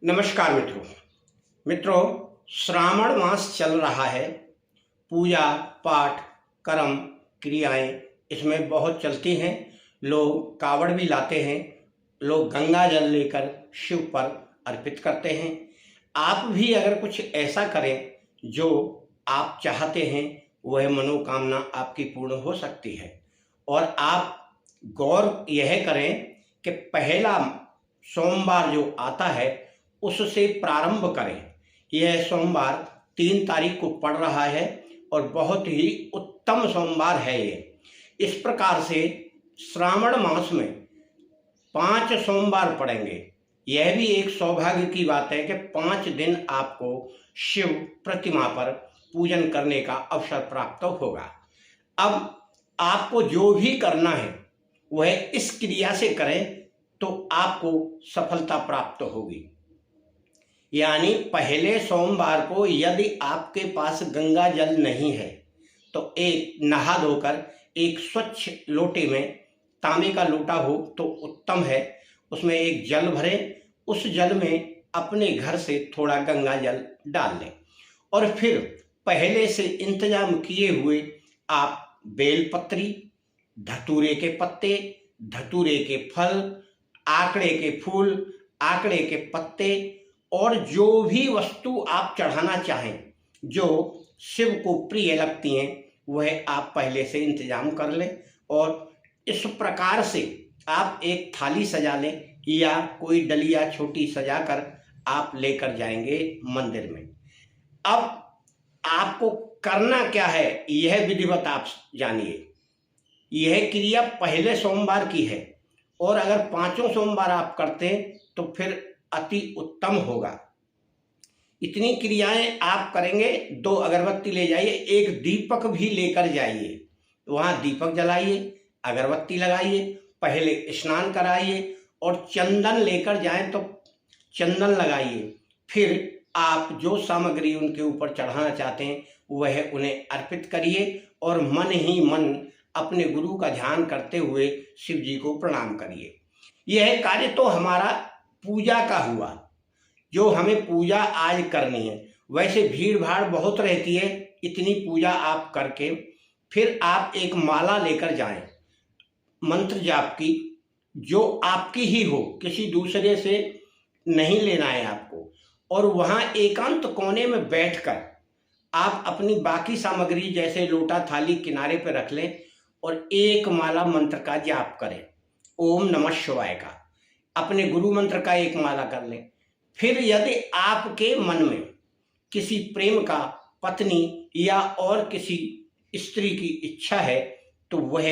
नमस्कार मित्रों, श्रावण मास चल रहा है। पूजा पाठ कर्म क्रियाएं इसमें बहुत चलती हैं। लोग कावड़ भी लाते हैं, लोग गंगा जल लेकर शिव पर अर्पित करते हैं। आप भी अगर कुछ ऐसा करें जो आप चाहते हैं, वह मनोकामना आपकी पूर्ण हो सकती है। और आप गौर यह करें कि पहला सोमवार जो आता है उससे प्रारंभ करें। यह सोमवार 3 तारीख को पड़ रहा है और बहुत ही उत्तम सोमवार है ये। इस प्रकार से श्रावण मास में 5 सोमवार पड़ेंगे। यह भी एक सौभाग्य की बात है कि 5 दिन आपको शिव प्रतिमा पर पूजन करने का अवसर प्राप्त होगा। अब आपको जो भी करना है वह इस क्रिया से करें तो आपको सफलता प्राप्त होगी। यानी पहले सोमवार को यदि आपके पास गंगा जल नहीं है तो एक नहा धोकर एक स्वच्छ लोटे में, तांबे का लोटा हो तो उत्तम है, उसमें एक जल भरें। उस जल में अपने घर से थोड़ा गंगा जल डाल लें और फिर पहले से इंतजाम किए हुए आप बेलपत्री, धतूरे के पत्ते, धतूरे के फल, आकड़े के फूल, आकड़े के पत्ते और जो भी वस्तु आप चढ़ाना चाहें जो शिव को प्रिय लगती हैं वह आप पहले से इंतजाम कर लें। और इस प्रकार से आप एक थाली सजा लें या कोई डलिया छोटी सजाकर आप लेकर जाएंगे मंदिर में। अब आपको करना क्या है यह विधिवत आप जानिए। यह क्रिया पहले सोमवार की है और अगर 5 सोमवार आप करते हैं तो फिर अति उत्तम होगा। इतनी क्रियाएं आप करेंगे। 2 अगरबत्ती ले जाइए, एक दीपक भी लेकर जाइए, वहां दीपक जलाइए, अगरबत्ती लगाइए, पहले स्नान कराइए और चंदन लेकर जाएं तो चंदन लगाइए। फिर आप जो सामग्री उनके ऊपर चढ़ाना चाहते हैं वह उन्हें अर्पित करिए और मन ही मन अपने गुरु का ध्यान करते हुए शिव जी को प्रणाम करिए। यह कार्य तो हमारा पूजा का हुआ, जो हमें पूजा आज करनी है। वैसे भीड़ भाड़ बहुत रहती है, इतनी पूजा आप करके फिर आप एक माला लेकर जाएं मंत्र जाप की, जो आपकी ही हो, किसी दूसरे से नहीं लेना है आपको। और वहां एकांत कोने में बैठकर आप अपनी बाकी सामग्री जैसे लोटा थाली किनारे पर रख लें और एक माला मंत्र का जाप करें, ओम नमः शिवाय का। अपने गुरु मंत्र का एक माला कर लें। फिर यदि आपके मन में किसी प्रेम का, पत्नी या और किसी स्त्री की इच्छा है तो वह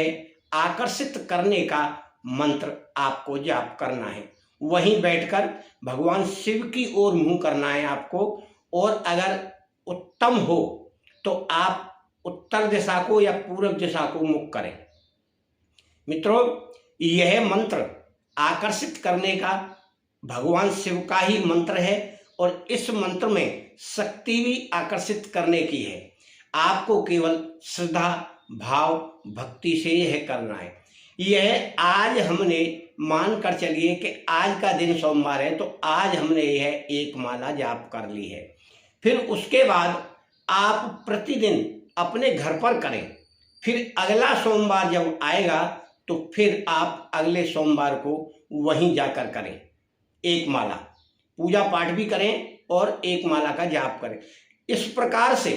आकर्षित करने का मंत्र आपको जाप करना है। वहीं बैठकर भगवान शिव की ओर मुंह करना है आपको। और अगर उत्तम हो तो आप उत्तर दिशा को या पूर्व दिशा को मुख करें। मित्रों, यह मंत्र आकर्षित करने का भगवान शिव का ही मंत्र है और इस मंत्र में शक्ति भी आकर्षित करने की है। आपको केवल श्रद्धा भाव भक्ति से यह करना है। यह आज हमने मान कर चलिए कि आज का दिन सोमवार है तो आज हमने यह एक माला जाप कर ली है। फिर उसके बाद आप प्रतिदिन अपने घर पर करें। फिर अगला सोमवार जब आएगा तो फिर आप अगले सोमवार को वहीं जाकर करें, एक माला पूजा पाठ भी करें और एक माला का जाप करें। इस प्रकार से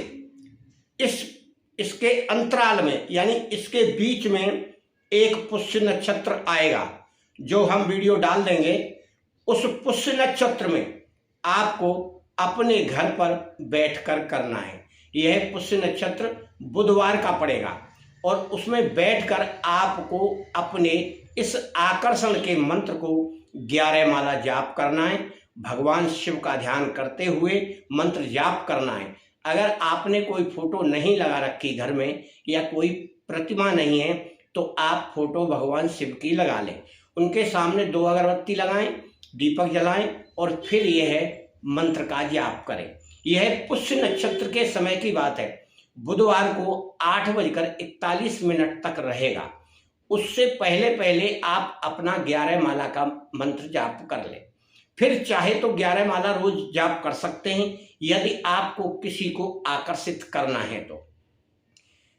इसके अंतराल में यानी इसके बीच में एक पुष्य नक्षत्र आएगा जो हम वीडियो डाल देंगे। उस पुष्य नक्षत्र में आपको अपने घर पर बैठकर करना है। यह पुष्य नक्षत्र बुधवार का पड़ेगा और उसमें बैठकर आपको अपने इस आकर्षण के मंत्र को 11 माला जाप करना है। भगवान शिव का ध्यान करते हुए मंत्र जाप करना है। अगर आपने कोई फोटो नहीं लगा रखी घर में या कोई प्रतिमा नहीं है तो आप फोटो भगवान शिव की लगा लें, उनके सामने 2 अगरबत्ती लगाएं, दीपक जलाएं और फिर यह मंत्र का जाप करें। यह पुष्य नक्षत्र के समय की बात है। बुधवार को 8:41 तक रहेगा। उससे पहले आप अपना 11 माला का मंत्र जाप कर लें। फिर चाहे तो 11 माला रोज जाप कर सकते हैं यदि आपको किसी को आकर्षित करना है तो,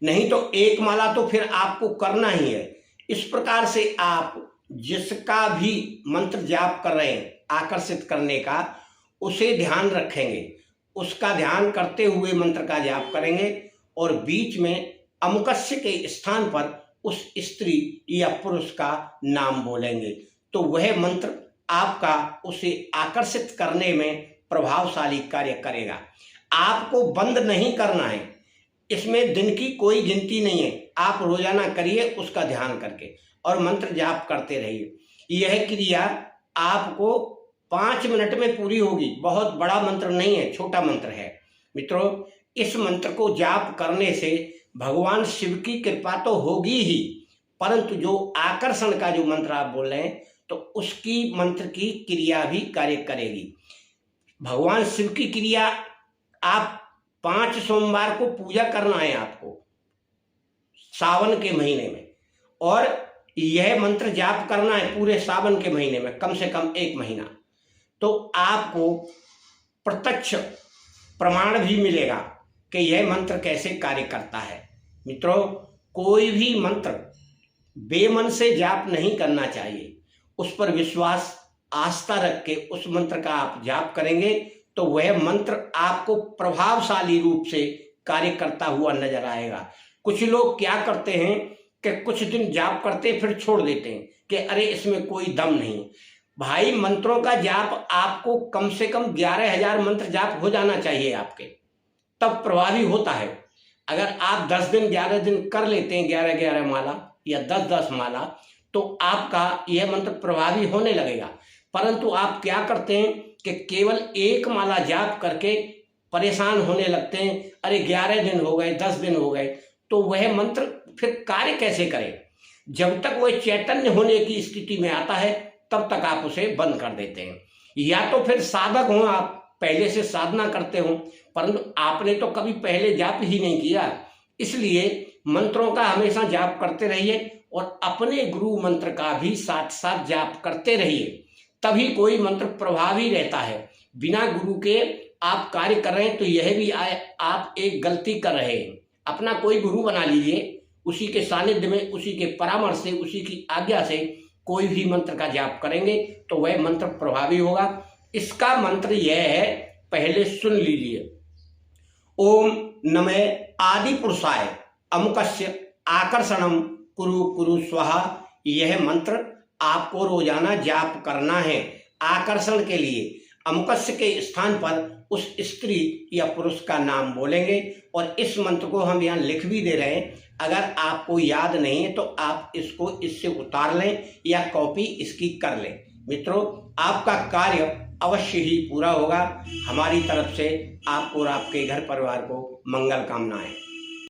नहीं तो 1 माला तो फिर आपको करना ही है। इस प्रकार से आप जिसका भी मंत्र जाप कर रहे हैं आकर्षित करने का, उसे ध्यान रखेंगे, उसका ध्यान करते हुए मंत्र का जाप करेंगे और बीच में अमुकस्य के स्थान पर उस स्त्री या पुरुष का नाम बोलेंगे, तो वह मंत्र आपका उसे आकर्षित करने में प्रभावशाली कार्य करेगा। आपको बंद नहीं करना है, इसमें दिन की कोई गिनती नहीं है, आप रोजाना करिए उसका ध्यान करके और मंत्र जाप करते रहिए। यह क्रिया आपको 5 मिनट में पूरी होगी। बहुत बड़ा मंत्र नहीं है, छोटा मंत्र है। मित्रों, इस मंत्र को जाप करने से भगवान शिव की कृपा तो होगी ही, परंतु जो आकर्षण का जो मंत्र आप बोल रहे हैं तो उसकी मंत्र की क्रिया भी कार्य करेगी। भगवान शिव की क्रिया आप 5 सोमवार को पूजा करना है आपको सावन के महीने में, और यह मंत्र जाप करना है पूरे सावन के महीने में कम से कम 1 महीना, तो आपको प्रत्यक्ष प्रमाण भी मिलेगा कि यह मंत्र कैसे कार्य करता है। मित्रों, कोई भी मंत्र बेमन से जाप नहीं करना चाहिए, उस पर विश्वास आस्था रख के उस मंत्र का आप जाप करेंगे तो वह मंत्र आपको प्रभावशाली रूप से कार्य करता हुआ नजर आएगा। कुछ लोग क्या करते हैं कि कुछ दिन जाप करते फिर छोड़ देते हैं कि अरे इसमें कोई दम नहीं। भाई, मंत्रों का जाप आपको कम से कम 11,000 मंत्र जाप हो जाना चाहिए आपके, तब प्रभावी होता है। अगर आप 10 दिन 11 दिन कर लेते हैं 11-11 माला या 10-10 माला, तो आपका यह मंत्र प्रभावी होने लगेगा। परंतु आप क्या करते हैं कि केवल 1 माला जाप करके परेशान होने लगते हैं, अरे 11 दिन हो गए, 10 दिन हो गए, तो वह मंत्र फिर कार्य कैसे करे। जब तक वह चैतन्य होने की स्थिति में आता है तब तक आप उसे बंद कर देते हैं। या तो फिर साधक हो, आप पहले से साधना करते हो, परंतु आपने तो कभी पहले जाप ही नहीं किया, इसलिए मंत्रों का हमेशा जाप करते रहिए और अपने गुरु मंत्र का भी साथ साथ जाप करते रहिए, तभी कोई मंत्र प्रभावी रहता है। बिना गुरु के आप कार्य कर रहे हैं तो यह भी आप एक गलती कर रहे हैं। अपना कोई गुरु बना लीजिए, उसी के सानिध्य में, उसी के परामर्श से, उसी की आज्ञा से कोई भी मंत्र का जाप करेंगे तो वह मंत्र प्रभावी होगा। इसका मंत्र यह है, पहले सुन लीजिए। ओम नमः आदि पुरुषाय अमुकस्य आकर्षणम कुरु कुरु स्वाहा। यह मंत्र आपको रोजाना जाप करना है आकर्षण के लिए। अमुकस्य के स्थान पर उस स्त्री या पुरुष का नाम बोलेंगे और इस मंत्र को हम यहाँ लिख भी दे रहे हैं। अगर आपको याद नहीं है तो आप इसको इससे उतार लें या कॉपी इसकी कर लें। मित्रों, आपका कार्य अवश्य ही पूरा होगा। हमारी तरफ से आपको और आपके घर परिवार को मंगल कामनाएं।